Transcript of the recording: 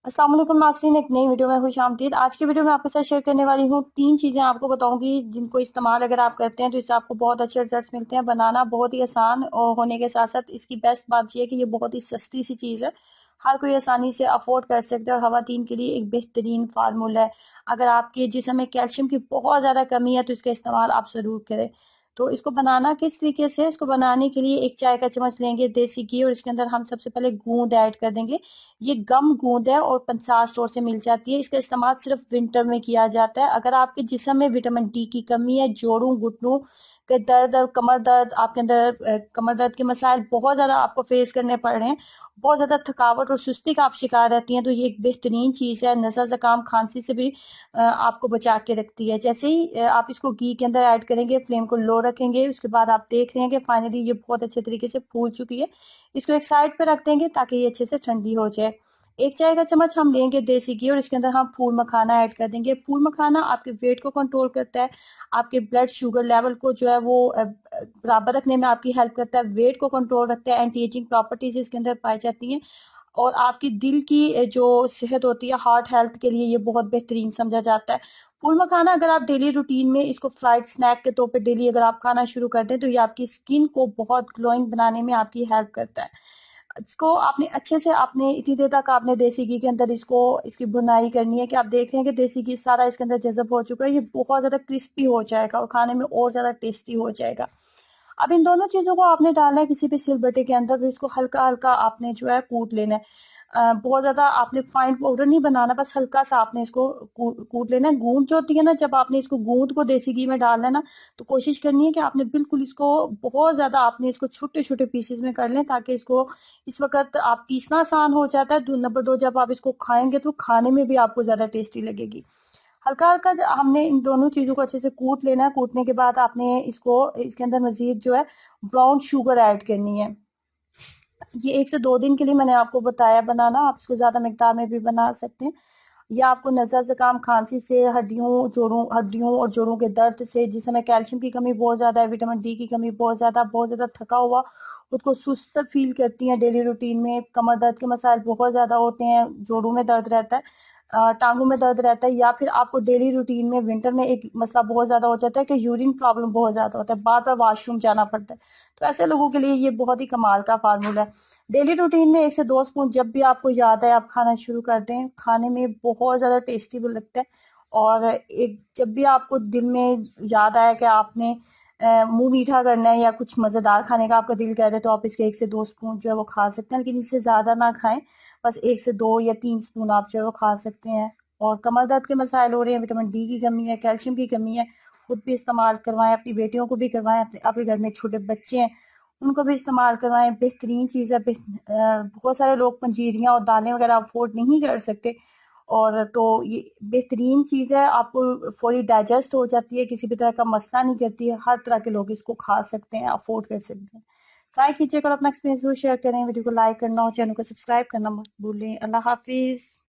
अस्सलाम वालेकुम नाज़रीन, एक नई वीडियो में खुश आमदीद। आज की वीडियो में आपके साथ शेयर करने वाली हूँ 3 चीज़ें आपको बताऊंगी जिनको इस्तेमाल अगर आप करते हैं तो इससे आपको बहुत अच्छे रिजल्ट्स मिलते हैं। बनाना बहुत ही आसान और होने के साथ साथ इसकी बेस्ट बात यह है कि ये बहुत ही सस्ती सी चीज़ है, हर कोई आसानी से अफोर्ड कर सकता है और खवातीन के लिए एक बेहतरीन फार्मूला है। अगर आपके जिस्म में कैल्शियम की बहुत ज़्यादा कमी है तो इसका इस्तेमाल आप ज़रूर करें। तो इसको बनाना किस तरीके से, इसको बनाने के लिए 1 चाय का चम्मच लेंगे देसी घी और इसके अंदर हम सबसे पहले गूंद ऐड कर देंगे। ये गम गूंद है और पंसार स्टोर से मिल जाती है। इसका इस्तेमाल सिर्फ विंटर में किया जाता है। अगर आपके जिस्म में विटामिन डी की कमी है, जोड़ों घुटनों के दर्द और कमर दर्द, आपके अंदर कमर दर्द के मसाइल बहुत ज़्यादा आपको फेस करने पड़ रहे हैं, बहुत ज़्यादा थकावट और सुस्ती का आप शिकार रहती हैं, तो ये एक बेहतरीन चीज़ है। नज़ला ज़ुकाम खांसी से भी आपको बचा के रखती है। जैसे ही आप इसको घी के अंदर ऐड करेंगे, फ्लेम को लो रखेंगे, उसके बाद आप देख रहे हैं कि फाइनली ये बहुत अच्छे तरीके से फूल चुकी है। इसको एक साइड पे रख देंगे ताकि ये अच्छे से ठंडी हो जाए। 1 चाय का चम्मच हम लेंगे देसी घी और इसके अंदर हम फूल मखाना ऐड कर देंगे। फूल मखाना आपके वेट को कंट्रोल करता है, आपके ब्लड शुगर लेवल को जो है वो बराबर रखने में आपकी हेल्प करता है, वेट को कंट्रोल रखता है, एंटी एजिंग प्रॉपर्टीज इसके अंदर पाई जाती हैं और आपकी दिल की जो सेहत होती है, हार्ट हेल्थ के लिए ये बहुत बेहतरीन समझा जाता है। फूल मखाना अगर आप डेली रूटीन में इसको फ्राइड स्नैक के तौर पे डेली अगर आप खाना शुरू कर दें तो ये आपकी स्किन को बहुत ग्लोइंग बनाने में आपकी हेल्प करता है। इसको आपने अच्छे से, आपने इतनी देर तक आपने देसी घी के अंदर इसको इसकी भुनाई करनी है कि आप देख रहे हैं कि देसी घी सारा इसके अंदर जज़ब हो चुका है। ये बहुत ज़्यादा क्रिस्पी हो जाएगा और खाने में और ज़्यादा टेस्टी हो जाएगा। अब इन दोनों चीज़ों को आपने डालना है किसी भी सिलबट्टे के अंदर, फिर इसको हल्का-हल्का आपने जो है कूट लेना है। बहुत ज़्यादा आपने फाइन पाउडर नहीं बनाना, बस हल्का-सा आपने इसको कूट लेना है। गूंद जो होती है ना, जब आपने इसको गूंद को देसी घी में डालना है ना, तो कोशिश करनी है कि आपने बिल्कुल इसको बहुत ज़्यादा आपने इसको छोटे-छोटे पीसेस में कर लें ताकि इसको इस वक़्त आप पीसना आसान हो जाता है। दू नंबर 2 जब आप इसको खाएँगे तो खाने में भी आपको ज़्यादा टेस्टी लगेगी। हल्का-हल्का हमने इन दोनों चीज़ों को अच्छे से कूट लेना है। कूटने के बाद आपने इसको इसके अंदर मज़ीद जो है ब्राउन शुगर ऐड करनी है। ये 1 से 2 दिन के लिए मैंने आपको बताया बनाना, आप इसको ज़्यादा मिकदार में भी बना सकते हैं। या आपको नज़ला ज़ुकाम खांसी से, हड्डियों और जोड़ों के दर्द से, जिसमें कैल्शियम की कमी बहुत ज़्यादा है, विटामिन डी की कमी बहुत ज़्यादा थका हुआ, खुद को सुस्त फील करती हैं डेली रूटीन में, कमर दर्द के मसाइल बहुत ज़्यादा होते हैं, जोड़ों में दर्द रहता है, टांगों में दर्द रहता है, या फिर आपको डेली रूटीन में विंटर में एक मसला बहुत ज़्यादा हो जाता है कि यूरिन प्रॉब्लम बहुत ज़्यादा होता है, बार बार वॉशरूम जाना पड़ता है, तो ऐसे लोगों के लिए ये बहुत ही कमाल का फार्मूला है। डेली रूटीन में 1 से 2 स्पून जब भी आपको याद आए आप खाना शुरू कर दें, खाने में बहुत ज़्यादा टेस्टी भी लगता है। और एक जब भी आपको दिल में याद आया कि आपने मुंह मीठा करना है या कुछ मज़ेदार खाने का आपका दिल कह रहे, तो आप इसके 1 से 2 स्पून जो है वो खा सकते हैं, लेकिन इससे ज़्यादा ना खाएं। बस 1 से 2 या 3 स्पून आप जो है वो खा सकते हैं। और कमर दर्द के मसाइल हो रहे हैं, विटामिन डी की कमी है, कैल्शियम की कमी है, खुद भी इस्तेमाल करवाएं, अपनी बेटियों को भी करवाएं, आपके घर में छोटे बच्चे हैं उनको भी इस्तेमाल करवाएं। बेहतरीन चीज़ है। बहुत सारे लोग पंजीरियाँ और दालें वगैरह अफोर्ड नहीं कर सकते, और तो ये बेहतरीन चीज़ है, आपको फौरी डाइजेस्ट हो जाती है, किसी भी तरह का मसला नहीं करती है, हर तरह के लोग इसको खा सकते हैं, अफोर्ड कर सकते हैं। ट्राई कीजिएगा और अपना एक्सपीरियंस जरूर शेयर करें। वीडियो को लाइक करना और चैनल को सब्सक्राइब करना मत भूलें। अल्लाह हाफिज़।